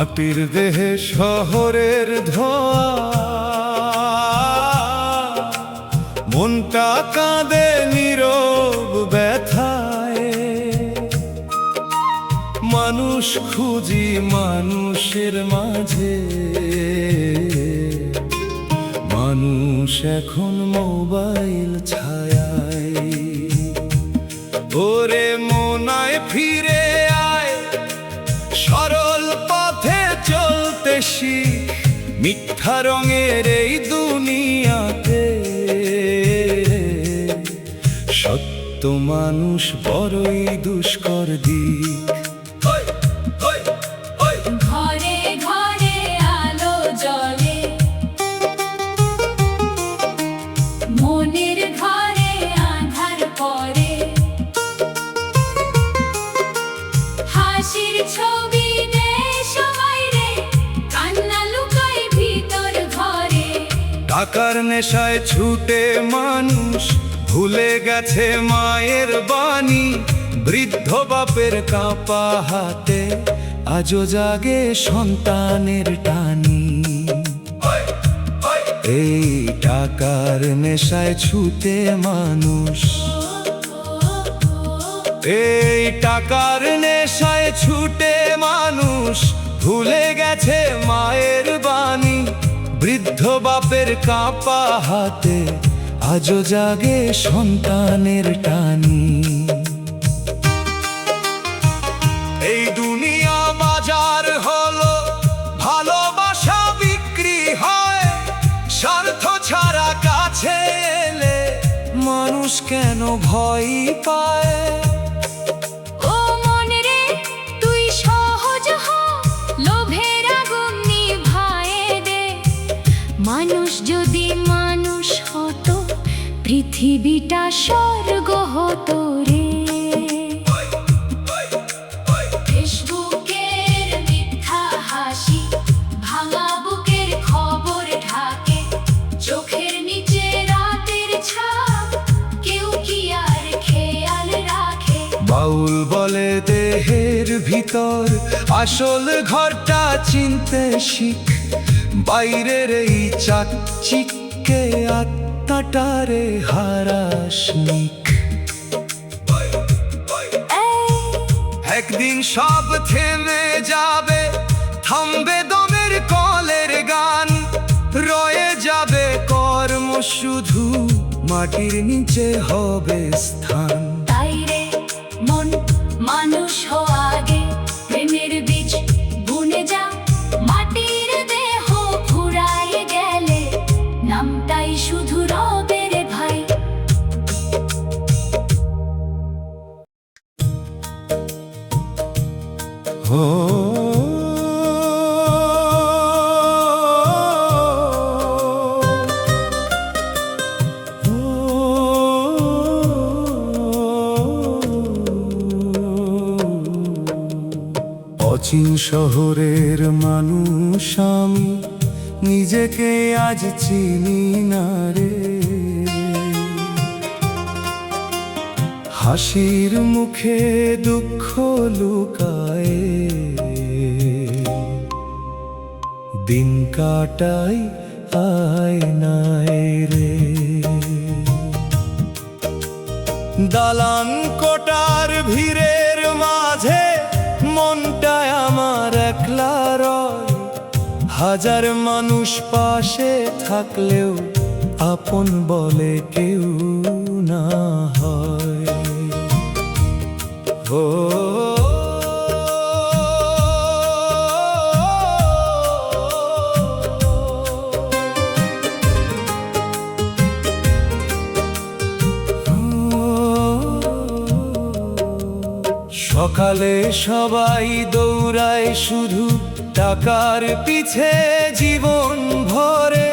মাটির দেহে শহরের ধোয়া, মনটা কাঁদে নীরব ব্যথায়। মানুষ খুঁজি মানুষের মাঝে, মানুষ এখন মোবাইল ছায়ায়। ওরে মনায় ফিরে আয়, সরল পথে চলতে শিখ, মিথ্যা রঙের এই দুনিয়াতে। সত্য মানুষ বড়ই দুষ্কর দিক। ঘরে ঘরে আলো জ্বলে, মনের ঘরে আঁধার পড়ে। হাসির ছবি নেই সবাই রে, কান্না লুকায় ভিতর ঘরে। টাকার নেশায় ছুটে মানুষ ভুলে গেছে মায়ের বাণী। বৃদ্ধ বাপের কাঁপা হাতে আজও জাগে সন্তানের টানি। এই টাকার নেশায় ছুটে মানুষ, এই টাকার নেশায় ছুটে মানুষ ভুলে গেছে মায়ের বাণী। বৃদ্ধ বাপের কাঁপা হাতে আজও জাগে সন্তানের টানি। এই দুনিয়া বাজার হলো, ভালোবাসা বিক্রি হয়। স্বার্থ ছাড়া কাছে এলে মানুষ কেন ভয় পায়? ও মনে রে তুই সহজ হ, লোভের আগুন নিভায়ে দে। মানুষ যদি মানুষ হতো, পৃথিবীটা স্বর্গ হতো রে। ফেসবুকের মিথ্যা হাসি ভাঙা বুকের খবর ঢাকে। চোখের নিচে রাতের ছাপ, কেউ কি আর খেয়াল রাখে? বাউল বলে দেহের ভিতর আসল ঘরটা চিনতে শিখ। বাইরের এই চাকচিকে আত্মাটারে হারাসনিক। একদিন সব থেমে যাবে, থামবে দমের কলের গান। রয়ে যাবে কর্ম শুধু, মাটির নিচে হবে স্থান। তাই রে মন মানুষ হো আগে, প্রেমের বীজ বুনে যা। মাটির দেহ ফুরায় গেলে নামটাই শুধু রবে রে ভাই। অচিন শহরের মানুষ আমি, নিজেকে আজ চিনি না রে। হাসির মুখে দুঃখ লুকায়, দিন কাটাই আয়নায় রে। দালান কোটার ভিড়ের মাঝে মনটায় আমার একলা রয়। হাজার মানুষ পাশে থাকলেও আপন বলে কেউ না হয়। ও সকালে সবাই দৌড়ায় শুধু টাকার পিছে জীবন ভরে।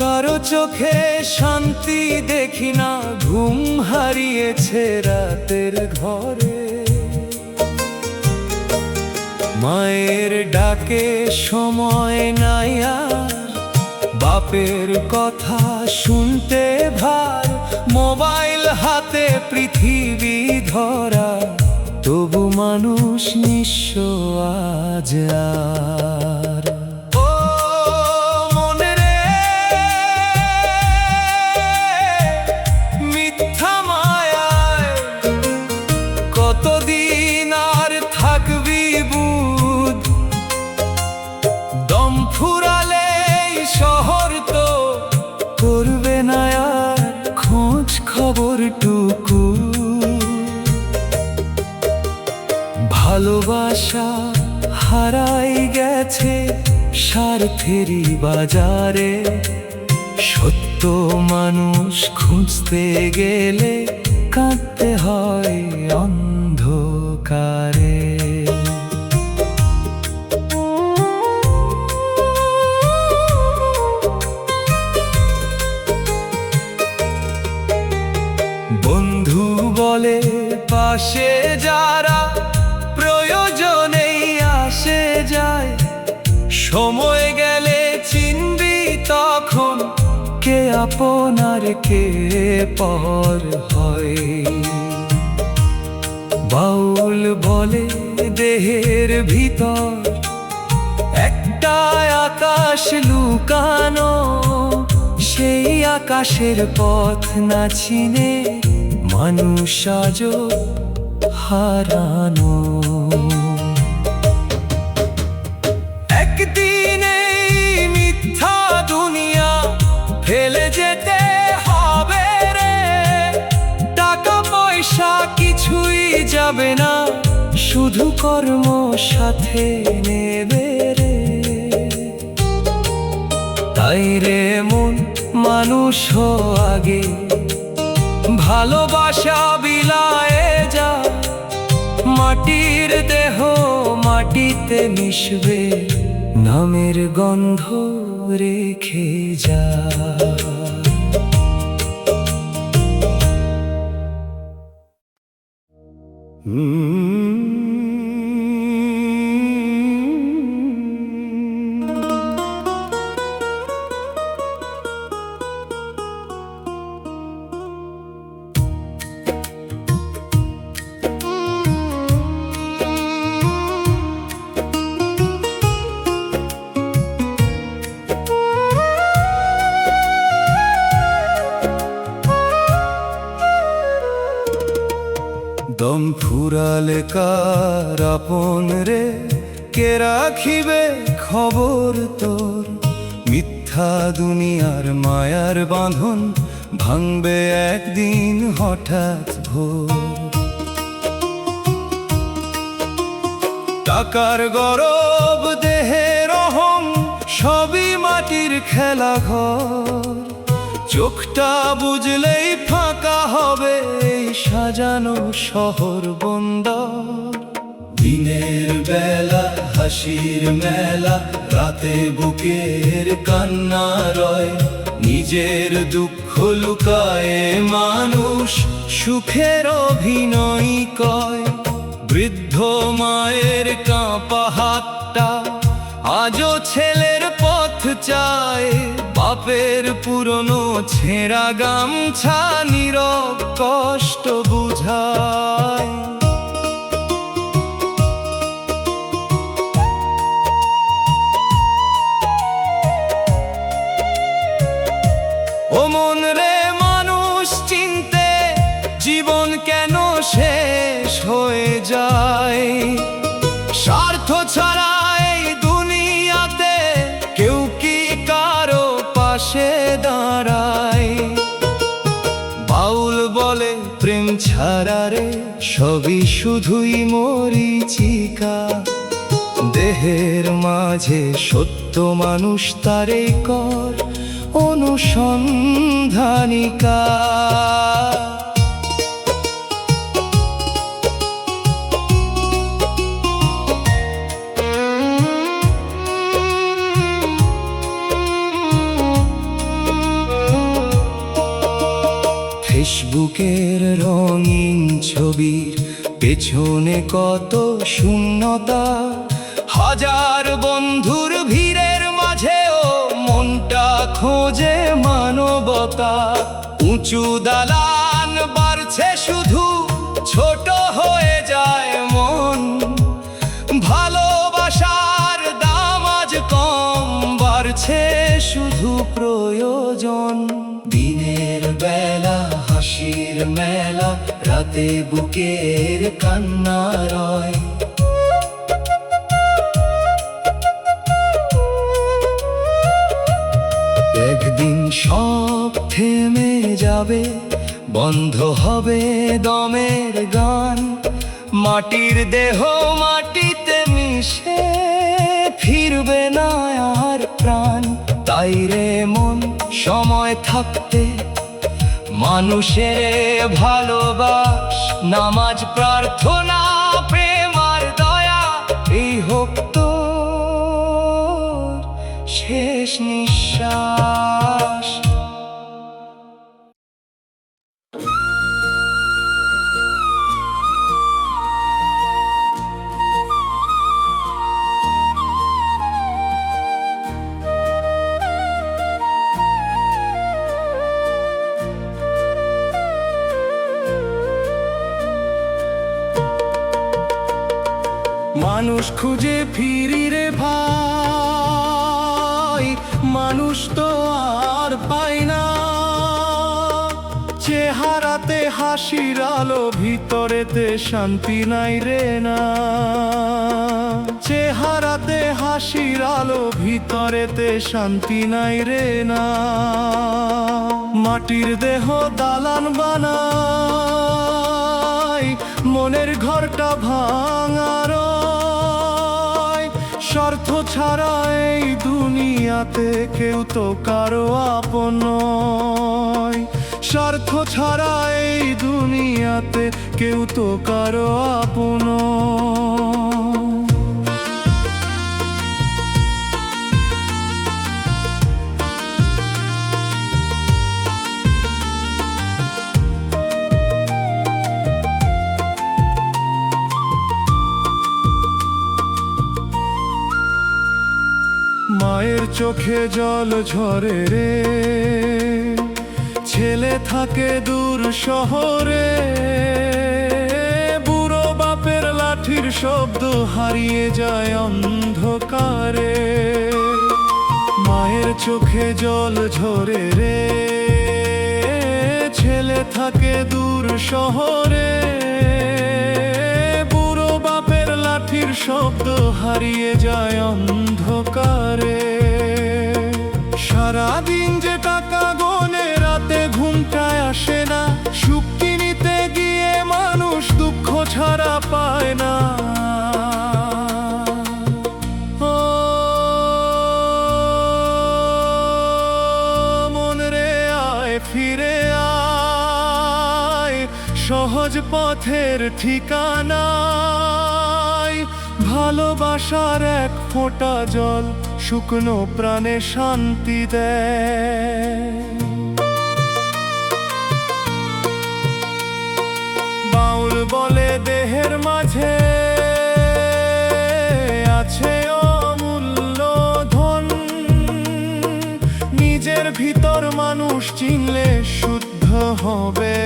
কারো চোখে শান্তি দেখি না, ঘুম হারিয়েছে রাতের ঘরে। মায়ের ডাকে সময় নাই আর, বাপের কথা শুনতে ভার। মোবাইল হাতে পৃথিবী ধরা, তবু মানুষ নিঃস্ব আজ আর। ও মনে রে, মিথ্যা মায়ায় কতদিন আর থাকবি বুধ? দম ফুরালে শহর তো করবে না আর খোঁজ খবর টুকু। ভালোবাসা হারাই গেছে স্বার্থেরই বাজারে, সত্য মানুষ খুঁজতে গেলে কাঁদতে হয় অন্ধকারে। বন্ধু বলে পাশে যারা প্রয়োজনেই আসে যায়, সময় গেলে চিনবি তখন কে আপন আর কে পর হয়। বাউল বলে দেহের ভিতর একটা আকাশ লুকানো, সেই আকাশের পথ না চিনে মানুষ আজও হারানো। একদিন এই মিথ্যা দুনিয়া ফেলে যেতে হবে রে, টাকা পয়সা কিছুই যাবে না, শুধু কর্ম সাথে নেবে রে। তাই রে মন মানুষ আগে, ভালোবাসা বিলায়ে যা, মাটির দেহ মাটিতে মিশবে, নামের গন্ধ রেখে যা। দম ফুরালে কার আপন রে, কে রাখিবে খবর তোর? মিথ্যা দুনিয়ার মায়ার বাঁধন ভাঙবে একদিন হঠাৎ ভোর। টাকার গরব দেহের অহং সবই মাটির খেলা ঘর, চোখটা বুঝলেই ফাঁকা হবে এই সাজানো শহর বন্দর। দিনের বেলা হাসির মেলা, রাতে বুকের কান্না রয়, নিজের দুঃখ লুকায় মানুষ সুখের অভিনয় কয়। বৃদ্ধ মায়ের কাঁপা হাতটা আজও ছেলের পথ চায়, বাপের পুরনো ছেঁড়া গামছা নীরব কষ্ট বুঝায়। ও মন রে, মানুষ চিনতে জীবন কেন শেষ হয়ে যায়? স্বার্থ ছাড়া এই দুনিয়াতে কেউ কি কারো পাশে দাঁড়ায়? বাউল বলে প্রেম ছাড়া রে সবই শুধুই মরিচিকা, দেহের মাঝে সত্য মানুষ তারে কর অনুসন্ধানিকা। ফেসবুকের রঙিন ছবির পেছনে কত শূন্যতা, হাজার বন্ধুর ভিড়ের মাঝেও মনটা খোঁজে মানবতা। উঁচু দালান বাড়ছে শুধু, ছোট হয়ে যায় প্রয়োজন। দিনের বেলা হাসির মেলা, রাতে বুকের কান্না রয়। একদিন সব থেমে যাবে, বন্ধ হবে দমের গান। মাটির দেহ মাটিতে মিশে, ফিরবে না আর প্রাণ। তাই রে মন, সময় থাকতে মানুষের ভালোবাস। নামাজ, প্রার্থনা, প্রেম আর দয়া, এই হোক তোর শেষ নিঃশ্বাস। মানুষ খুঁজে ফিরি রে ভাই, মানুষ তো আর পাই না। চেহারাতে হাসির আলো, ভিতরেতে শান্তি নাই রে না। চেহারাতে হাসির আলো, ভিতরেতে শান্তি নাই রে না। মাটির দেহ দালান বানাই, মনের ঘরটা ভাঙার। স্বার্থ ছাড়া এই দুনিয়াতে কেউ তো কারো আপন নয়। স্বার্থ ছাড়া এই দুনিয়াতে কেউ তো কারো আপন। মায়ের চোখে জল ঝরে রে, ছেলে থাকে দূর শহরে। বুড়ো বাপের লাঠির শব্দ হারিয়ে যায় অন্ধকারে। মায়ের চোখে জল ঝরে রে, ছেলে থাকে দূর শহরে। বুড়ো বাপের লাঠির শব্দ হারিয়ে যায় অন্ধকারে। সারাদিন যে টাকা গোনে, রাতে ঘুমটায় আসে না। সুখ কিনিতে গিয়ে মানুষ দুঃখ ছাড়া পায় না। ও মন রে, আয় ফিরে আয়, সহজ পথের ঠিকানায়। ভালোবাসার এক ফোঁটা জল শুকনো প্রাণে শান্তি দেয়। বাউল বলে দেহের মাঝে আছে অমূল্য ধন। নিজের ভিতর মানুষ চিনলে শুদ্ধ হবে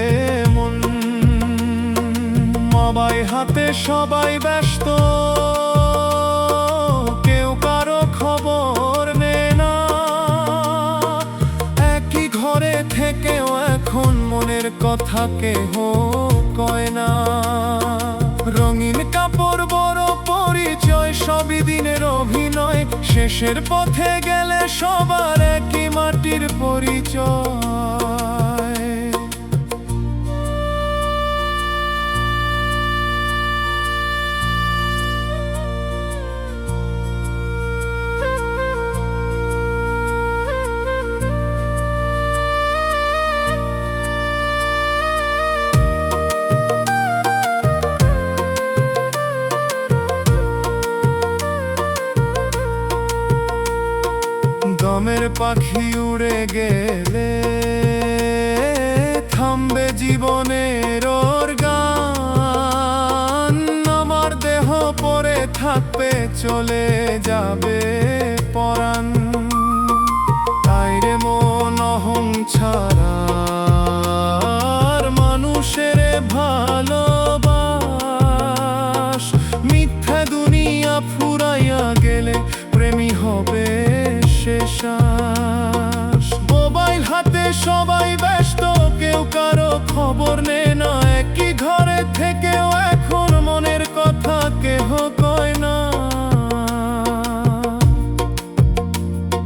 মন। সবাই হাতে সবাই ব্যস্ত, কেউ কারো খবর নেয় না। একই ঘরে থেকেও এখন মনের কথা কেহ কয় না। রঙিন কাপড় বড় পরিচয়, সবই দিনের অভিনয়। শেষের পথে গেলে সবার একই মাটির পরিচয়। দমের পাখি উড়ে গেলে থামবে জীবনের ওর গান। আমার দেহ পড়ে থাকবে, চলে যাবে পরাণ। তাই রে মন অহং ছাড়া মানুষের ভালোবাস। মিথ্যা দুনিয়া ফুরাইয়া গেলে প্রেমী হবে শেষাস। গয়না।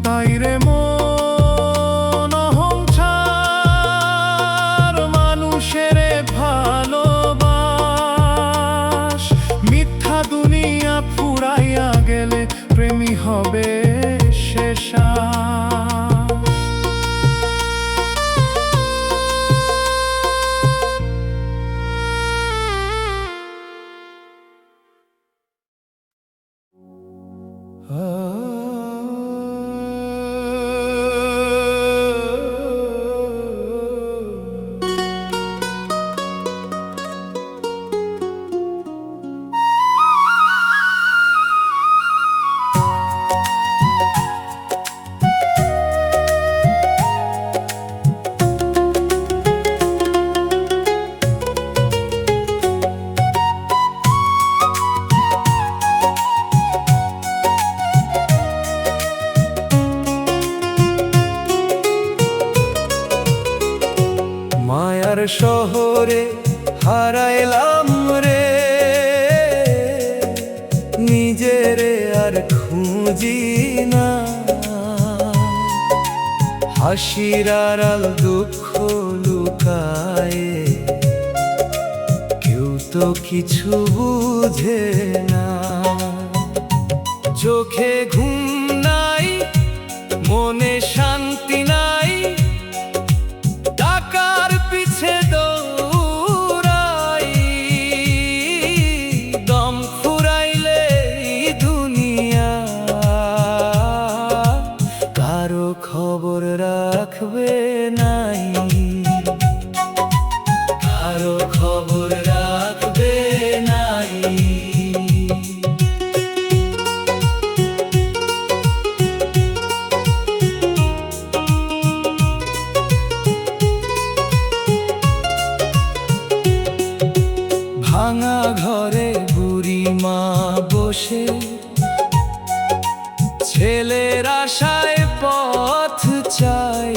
তাই রে মন অহংকার মানুষের ভালোবাস। মিথ্যা দুনিয়া ফুরাইয়া গেলে প্রেমী হবে শেষা। মায়ার শহরে হারাইলাম রে, নিজেরে আর খুঁজি না। হাসির আড়াল দুঃখ লুকায়ে কেউ তো কিছু বুঝে না। চোখে ঘুম নাই, মনে শান্তি নাই, টাকার পিছে দৌড়াই। দম ফুরাইলে দুনিয়া কারো খবর রাখবে নাই, কারো খবর রাখবে নাই। ভাঙা ঘরে বুড়ি মা বসে, ছেলের আশায় পথ চাই।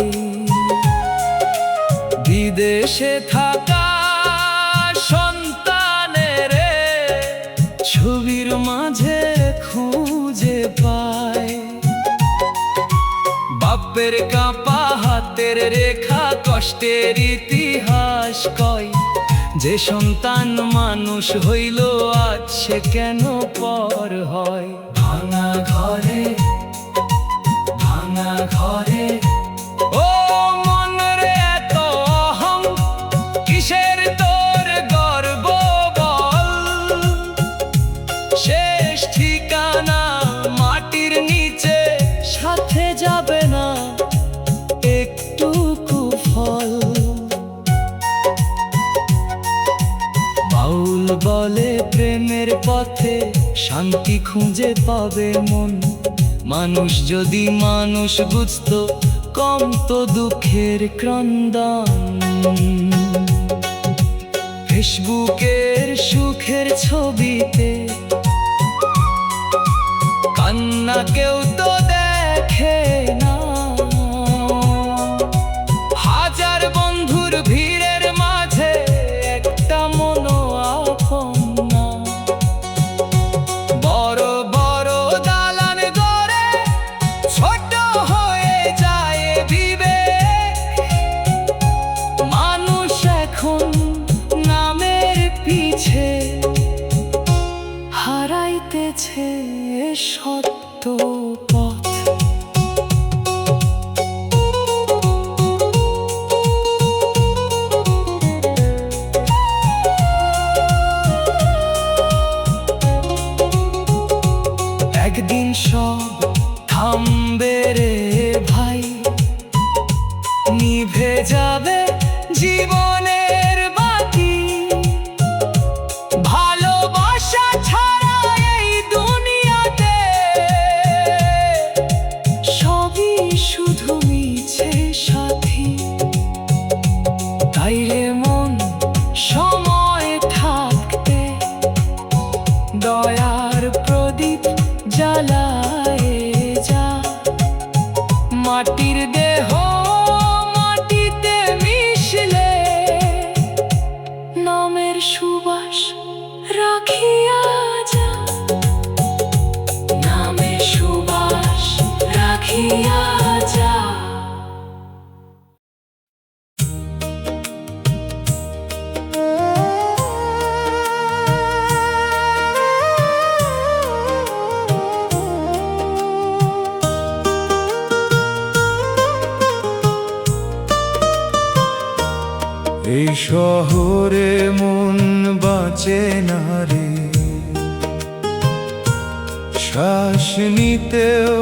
বিদেশে থাকা সন্তানের ছবির মাঝে খুঁজে পায়। বাপের কাঁপা হাতের রেখা কষ্টের ইতিহাস কয়। যে সন্তান মানুষ হইল আজ সে কেন পর হয়। ভাঙা ঘরে, ভাঙা ঘরে ও মন রে এত অহং কিসের তোর গর্ব বল। শেষ ঠিকানা মাটির নিচে, সাথে যাবে না একটুকু ফল। বাউল বলে প্রেমের পথে শান্তি খুঁজে পাবে মন। মানুষ যদি মানুষ বুঝতো কমতো দুঃখের ক্রন্দন। ফেসবুকের সুখের ছবিতে কান্না কেউ তো দেখে না। হাজার বন্ধুর ভিড়ের মাঝে একটা মনো আপন না। বড় বড় দালান গড়ে ছোট হয়ে যায় বিবেক। মানুষ এখন নামের পিছে হারাইতেছে সত্য পথ। একদিন সব থামবে রে ভাই, নিভে যাবে জীবনের বাতি। ভালোবাসা ছাড়া এই দুনিয়াতে সবই শুধু মিছে সাথী। তাই রে মন সময় থাকতে দয়ার প্রদীপ জ্বালায় যা। মাটির দেহ মাটিতে মিশলে নামের সুবাস রাখিয়া যা। বাঁচে না রে। শ্বাস নিতেও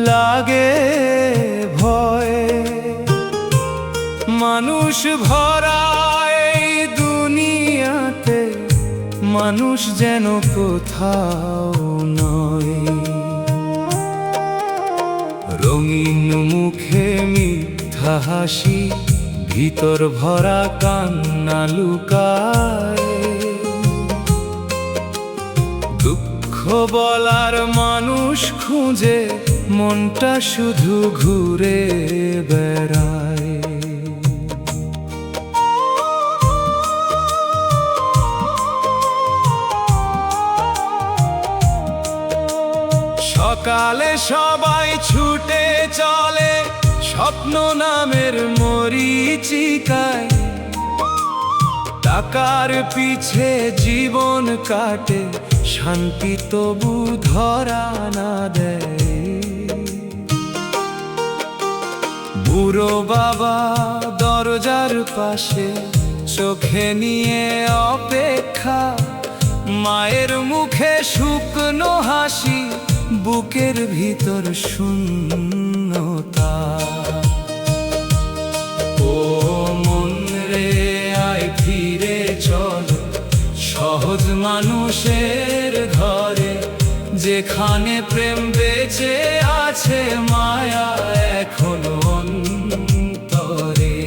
লাগে ভয়, মানুষ ভরা এই দুনিয়াতে মানুষ যেন কোথাও নয়। রঙিন মুখে মিথ্যা হাসি, ভিতর ভরা কান্না লুকায়। দুঃখ বলার মানুষ খুঁজে মনটা শুধু ঘুরে বেড়ায়। সকালে সবাই ছুটে চলে স্বপ্ন নামের মরীচিকায়। টাকার পিছে জীবন কাটে, শান্তি তবু ধরা না দেয়। বুড়ো বাবা দরজার পাশে চোখে নিয়ে অপেক্ষা, মায়ের মুখে শুকনো হাসি, বুকের ভিতর শূন্যতা। ও মন রে আয় ফিরে চল সহজ মানুষের ঘরে, যেখানে প্রেম বেঁচে আছে, মায়া এখনো অন্তরে।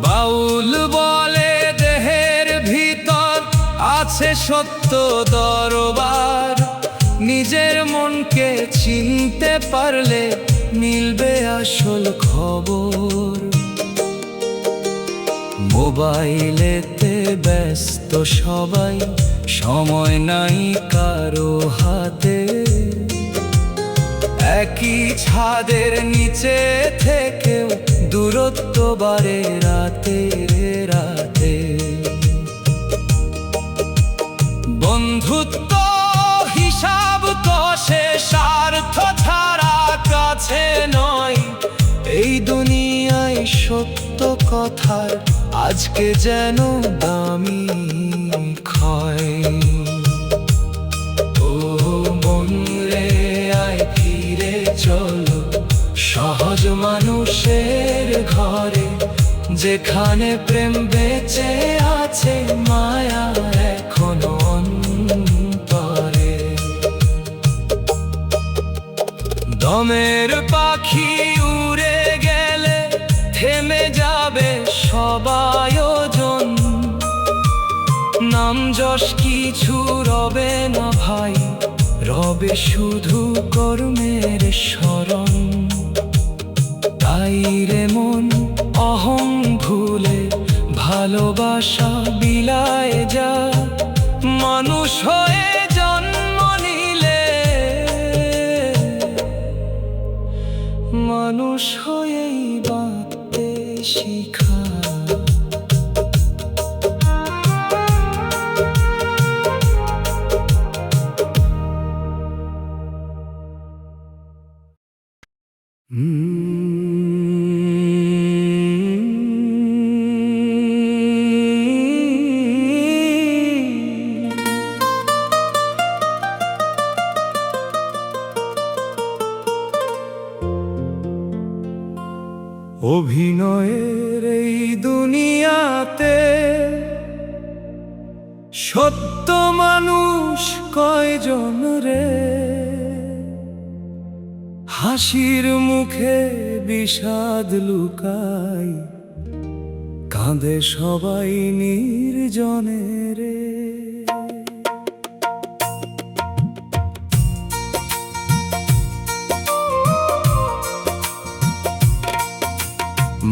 বাউল বলে দেহের ভিতর আছে সত্য দরবার, নিজের মনকে চিনতে পারলে মিলবে আসল খবর। মোবাইলেতে ব্যস্ত সবাই, সময় নাই কারো হাতে। একই ছাদের নিচে থেকেও দূরত্ব বাড়ে রাতে রাতে। বন্ধুত্ব হিসাব কষে, স্বার্থ ছাড়া কাছে নয়। এই দুনিয়ায় সত্য কথার আজকে যেন দামি ক্ষয়। ও মন রে আয় ফিরে চলো সহজ মানুষের ঘরে, যেখানে প্রেম বেঁচে আছে, মায়া এখনো অন্তরে। দমের পাখি উড়ে গেলে থেমে যাবে সব আয়োজন। নাম যশ কিছু রবে না ভাই, রবে শুধু কর্মের স্মরণ। তাই রে মন অহং ভুলে ভালোবাসা বিলায় যা, মানুষ হয়ে জন্ম নিলে মানুষ হয়েই বাঁচতে শিখা। অভিনয়ের এই দুনিয়াতে সত্য মানুষ কয়জন রে? হাসির মুখে বিষাদ লুকায়, কাঁদে সবাই নির্জনে রে।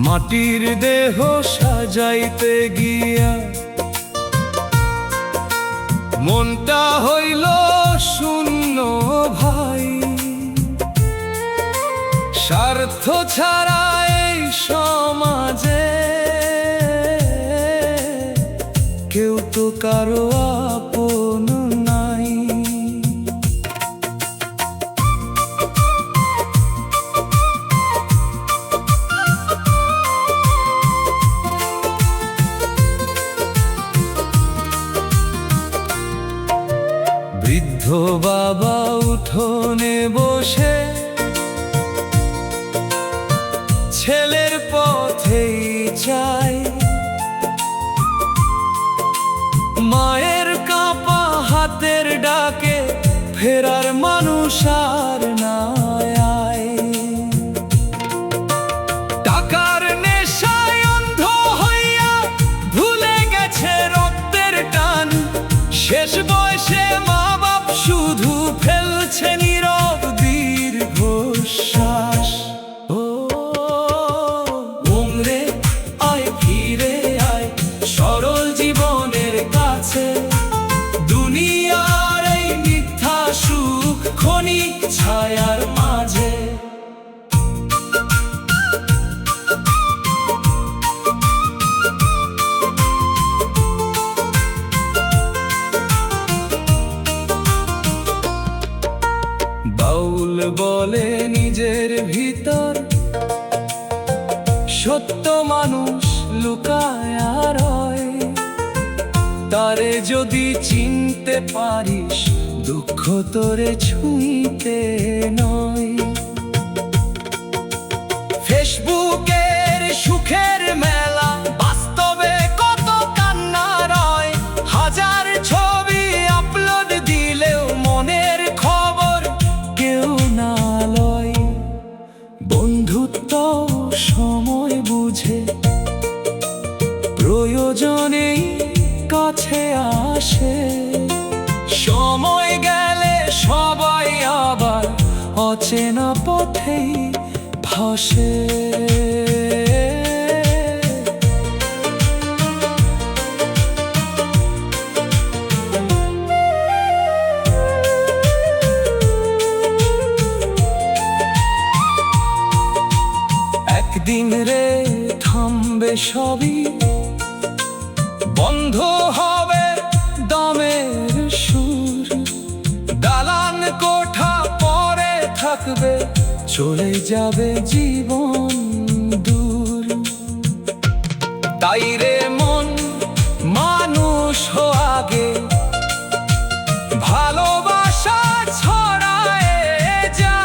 মাটির দেহ সাজাইতে গিয়া মনটা হইল শূন্য ভাই। স্বার্থ ছাড়া এই সমাজে কারো আপন নাই। বৃদ্ধ বাবা উঠোনে বসে ছেলের পথেই চায়, মায়ের কাঁপা হাতের ডাকে ফেরার মানুষ আর না আয়। টাকার নেশায় অন্ধ হইয়া ভুলে গেছে রক্তের টান, শেষ বয়সে মা বাপ শুধু ফেলছে নীরব দীর্ঘশ্বাস। ও ওমরে আয়, ফিরে আয় সরল জীবনের কাছে, দুনিয়ার এই মিথ্যা সুখ ক্ষণিক ছায়ার মাঝে। বাউল বলে নিজের ভিতর সত্য মানুষ লুকায় রয়, তারে যদি চিনতে পারিস দুঃখ তোরে ছুঁইতে নয়। ফেসবুকের সুখের মেলা, বাস্তবে কত কান্না রয়, হাজার ছবি আপলোড দিলেও মনের খবর কেউ না লয়। বন্ধুত্ব সময় বুঝে প্রয়োজনেই কাছে আসে, সময় গেলে সবাই আবার অচেনা পথেই ভাসে। একদিন রে থামবে সবই, বন্ধ হবে দমের সুর, দালান কোঠা পরে থাকবে, চলে যাবে জীবন দূর। তাই রে মন, মানুষ হো আগে, ভালোবাসা ছড়ায় যা,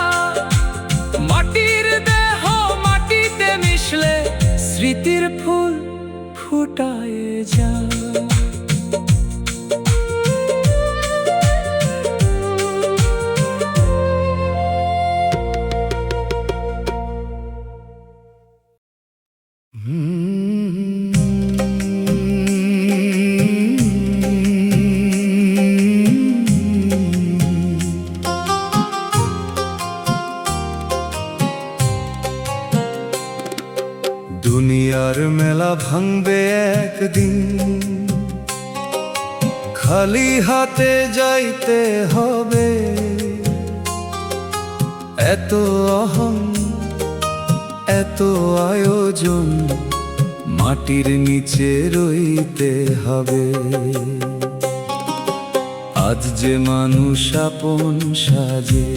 মাটির দেহ মাটিতে মিশলে স্মৃতির ফুল ফুটায় যা। দুনিয়ার মেলা ভাঙবে একদিন, খালি হাতে যাইতে হবে। এত অহং এত আয়োজন, মাটির নিচে রইতে হবে। আজ যে মানুষ আপন সাজে,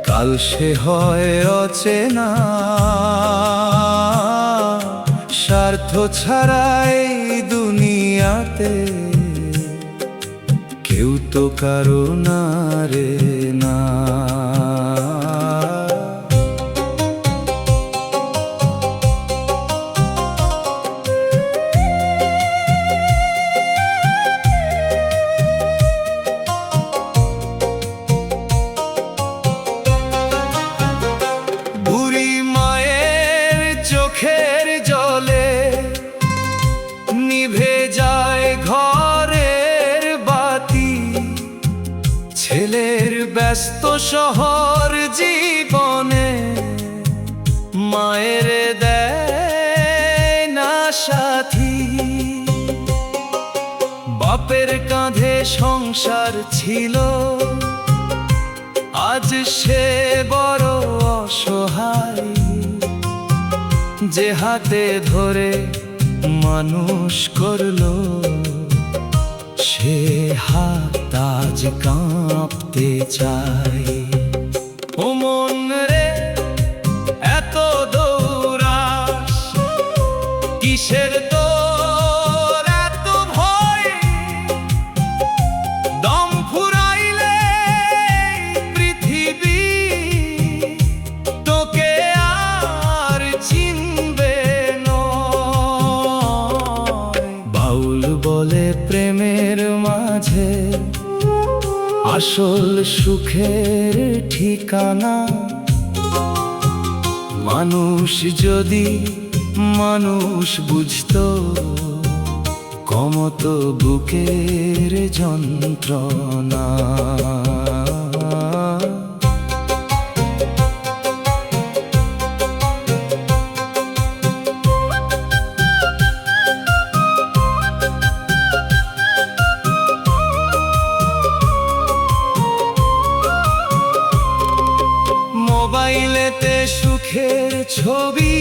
কাল সে হয় অচেনা। স্বার্থ ছাড়াই দুনিয়াতে কেউ তো কারো না রে না। চোখের জলে নিভে যায় ঘরের বাতি, ছেলের ব্যস্ত শহর জীবনে মায়ের দেয় না সাথী। বাপের কাঁধে সংসার ছিল, আজ সে বড় অসহায়। যে হাতে ধরে মানুষ করলো, সে হাত আজ কাঁপতে চায়। ও মন রে, এত দৌড়াস কিসের তোর এত ভয়? দম ফুরাইলে পৃথিবী তোকে আর চিনবে নয়। বাউল বলে প্রেমের মাঝে আসল সুখের ঠিকানা। মানুষ যদি মানুষ বুঝতো, কমতো বুকের যন্ত্রণা। মোবাইলেতে সুখের ছবি,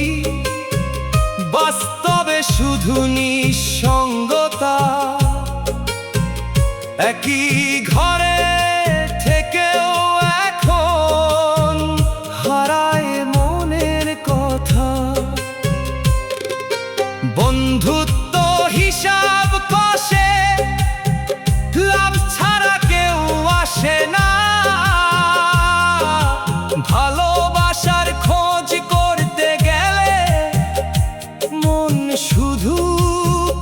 বাস্তবে শুধু নিঃসঙ্গতা। একই ঘরে থেকেও এখন হারায় মনের কথা। বন্ধুত্ব হিসাব কষে, লাভ ছাড়া কেউ আসে না। ভালোবাসার খোঁজ করতে গেলে মন শুধু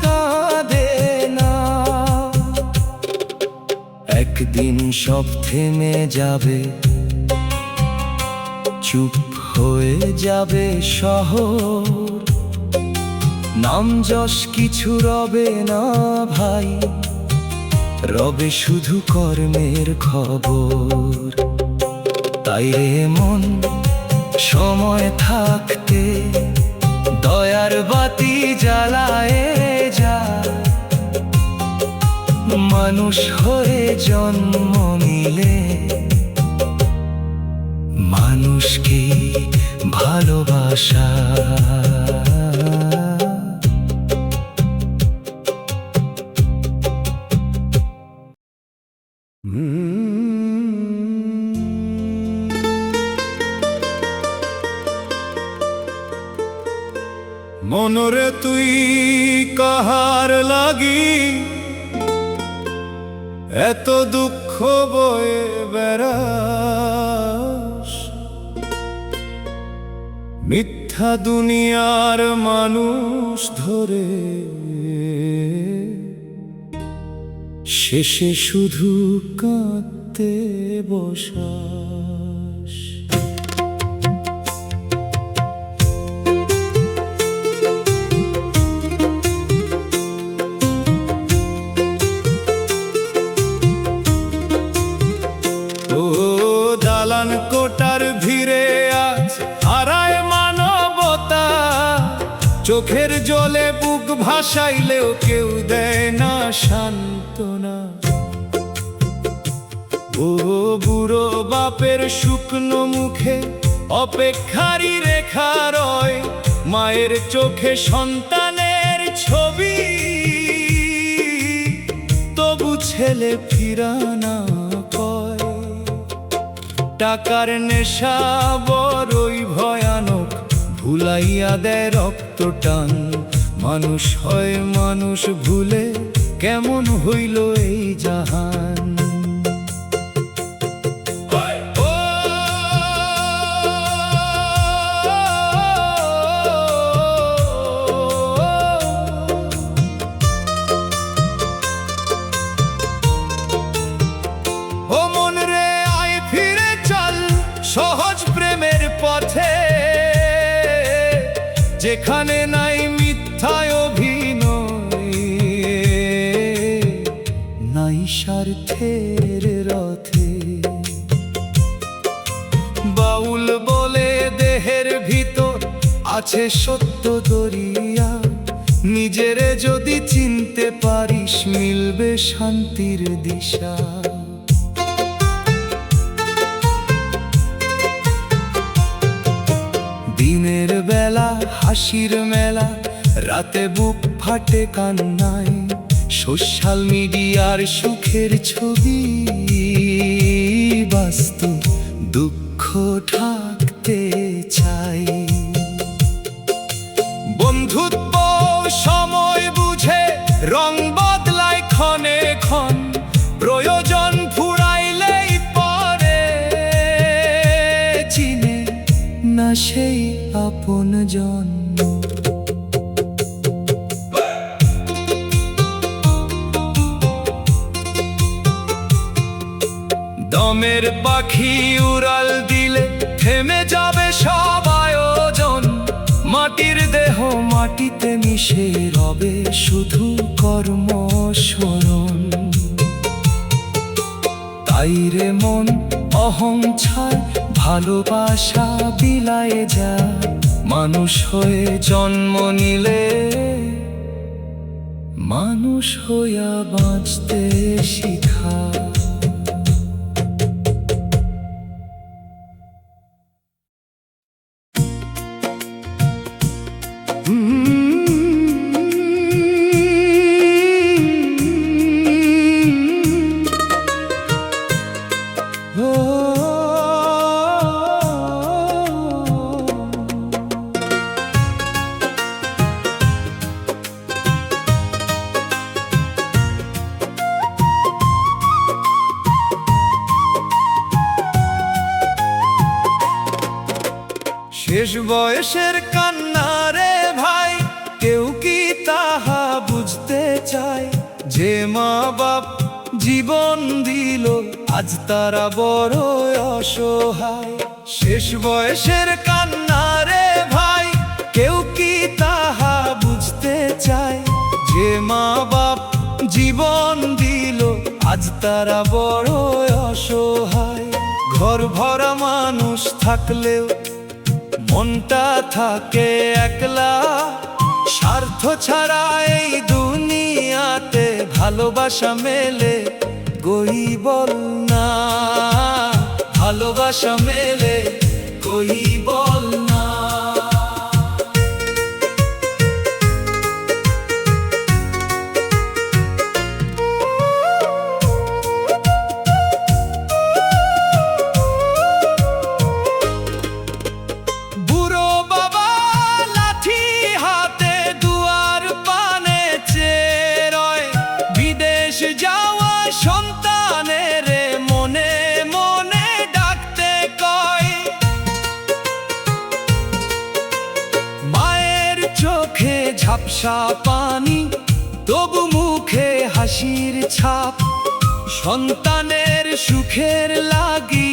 কাঁদে না। একদিন সব থেমে যাবে, চুপ হয়ে যাবে শহর। নাম যশ কিছু রবে না ভাই, রবে শুধু কর্মের খবর। তাই রে মন, সময় থাকতে দয়ার বাতি জ্বালায় যা। মানুষ হয়ে জন্ম নিলে মানুষকেই ভালোবাসা। মনরে তুই কাহার লাগি এত দুঃখ বয়ে বেড়াস? মিথ্যা দুনিয়ার মানুষ ধরে শেষে শুধু কাঁদতে বসাস। দালান কোটার ভিড়ে আজ হারায় মানবতা। চোখের জলে বুক ভাসাইলেও কেউ দেয় না সান্ত্বনা। ও বুড়ো বাপের শুকনো মুখে অপেক্ষারই রেখা রয়। মায়ের চোখে সন্তানের ছবি, তবু ছেলে ফিরানা কয়। টাকার নেশা বড়ই ভয়ানক, ভুলাইয়া দেয় রক্ত টান। মানুষ হয় মানুষ ভুলে, কেমন হইল এই জাহান। সহজ প্রেমের পথে, যেখানে নাই মিথ্যায় অভিনয়, নাই স্বার্থের রথে। বাউল বলে দেহের ভিতর আছে সত্য দরিয়া। নিজেরে যদি চিনতে পারিস, মিলবে শান্তির দিশা। দিনের বেলা হাসির মেলা, রাতে বুক ফাটে কান্নায়, সোশ্যাল মিডিয়ার সুখের ছবি, বাস্তব দুঃখ ঢাকতে চাই। বন্ধুত্ব সময় বুঝে রং বদলায় ক্ষণে ক্ষণ, প্রয়োজন ফুরাইলেই পরে চিনে না সেই আপনজন। দমের পাখি উড়াল দিলে থেমে যাবে সব আয়োজন, মাটির দেহ মাটিতে মিশে রবে শুধু কর্মস্মরণ। তাই রে মন অহং ছাড়, ভালোবাসা বিলায়ে যা, মানুষ হয়ে জন্ম নিলে মানুষ হইয়া বাঁচতে শিখা। শেষ বয়সের কান্না রে ভাই, কেউ কি তাহা বুঝতে চায়? যে মা বাপ জীবন দিল আজ তারা বড় অসহায়। শেষ বয়সের কান্না রে ভাই, কেউ কি তাহা বুঝতে চায়? যে মা বাপ জীবন দিল আজ তারা বড় অসহায়। ঘর ভরা মানুষ থাকলেও মনটা থাকে একলা, স্বার্থ ছাড়া এই দুনিয়াতে ভালোবাসা মেলে কই বল না, ভালোবাসা মেলে কই বল না। ঝাপসা পানি তবু মুখে হাসির ছাপ, সন্তানের সুখের লাগি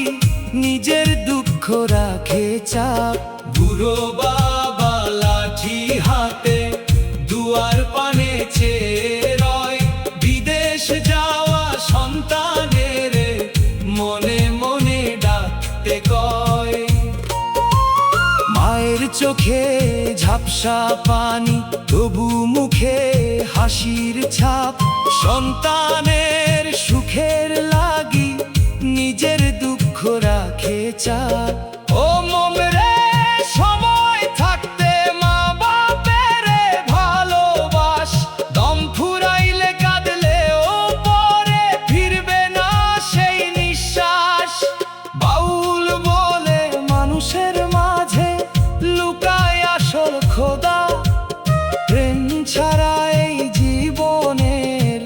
নিজের দুঃখ রাখে চাপ। বুড়ো বাবা লাঠি হাতে দুয়ার পানে চেয়ে রয়, বিদেশ যাওয়া সন্তানের মনে মনে ডাকতে কয়। মায়ের চোখে ঝাপসা পানি তবু মুখে হাসির ছাপ, সন্তানের সুখের লাগি নিজের দুঃখ রাখে চাপ। ও মমরে সময় থাকতে মা বাপের ভালোবাস, দম ফুরাইলে কাঁদলে ও পরে ফিরবে না সেই নিঃশ্বাস। বাউল বলে মানুষের মাঝে লুকায় আসল খোদা, প্রেম ছাড়া এই জীবনের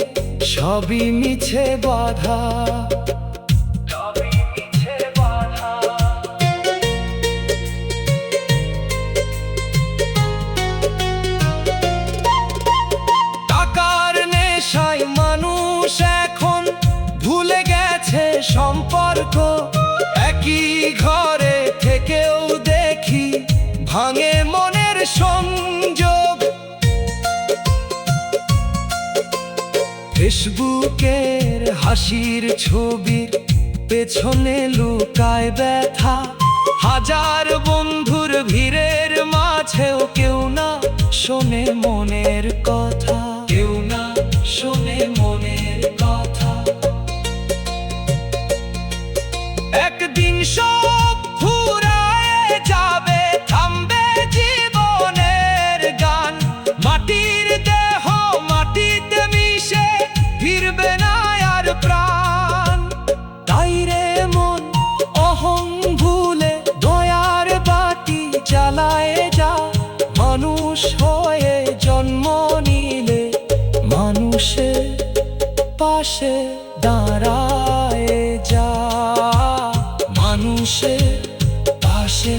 সবই মিছে বাধা। টাকার নেশায় মানুষ এখন ভুলে গেছে সম্পর্ক, একই ঘরে থেকেও দেখি ভাঙে মনের সংযোগ। ফেসবুকের হাসির ছবির পেছনে লুকায় ব্যথা, হাজার বন্ধুর ভিড়ের মাঝেও কেউ না শোনে মনের কথা, কেউ না শোনে মনের কথা। একদিন সব ফুরায় যাবে, থামবে জীবনের গান, মাটির দেহ পাশে দাঁড়ায় যা, মানুষের পাশে